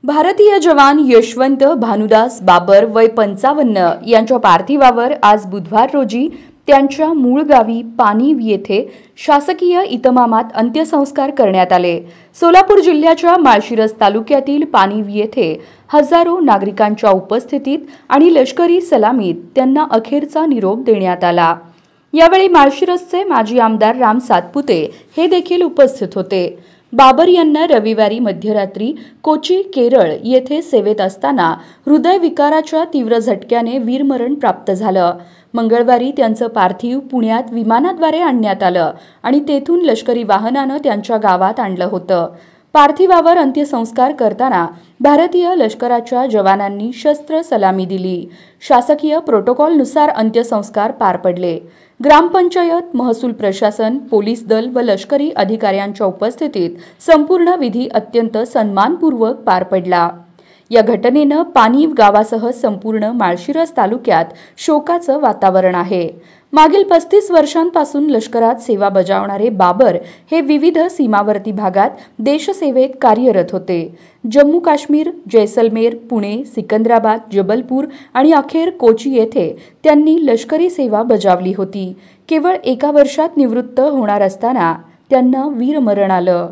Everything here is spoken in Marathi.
भारतीय जवान यशवंत भानुदास बाबर वय 55 यांच्या पार्थिवावर आज बुधवार रोजी त्यांच्या मूळ गावी पानीव येथे शासकीय इतमामात अंत्यसंस्कार करण्यात आले। सोलापूर जिल्ह्याच्या माळशिरस तालुक्यातील पानीव येथे हजारो नागरिकांच्या उपस्थितीत आणि लष्करी सलामीत त्यांना अखेरचा निरोप देण्यात आला। यावेळी माळशिरसचे माजी आमदार राम सातपुते हे देखील उपस्थित होते। बाबर यांना रविवारी मध्यरात्री कोची केरळ येथे सेवेत असताना हृदयविकाराच्या तीव्र झटक्याने वीरमरण प्राप्त झालं। मंगळवारी त्यांचं पार्थिव पुण्यात विमानाद्वारे आणण्यात आलं आणि तेथून लष्करी वाहनानं त्यांच्या गावात आणलं होतं। पार्थिवावर अंत्यसंस्कार करताना भारतीय लष्कराच्या जवानांनी शस्त्र सलामी दिली। शासकीय प्रोटोकॉलनुसार अंत्यसंस्कार पार पडले। ग्रामपंचायत, महसूल प्रशासन, पोलीस दल व लष्करी अधिकाऱ्यांच्या उपस्थितीत संपूर्ण विधी अत्यंत सन्मानपूर्वक पार पडला। या घटनेनं पानीव गावासह संपूर्ण माळशिरस तालुक्यात शोकाचं वातावरण आहे। मागील 35 वर्षांपासून लष्करात सेवा बजावणारे बाबर हे विविध सीमावर्ती भागात देशसेवेत कार्यरत होते। जम्मू काश्मीर, जैसलमेर, पुणे, सिकंदराबाद, जबलपूर आणि अखेर कोची येथे त्यांनी लष्करी सेवा बजावली होती। केवळ 1 वर्षात निवृत्त होणार असताना त्यांना वीरमरण आलं।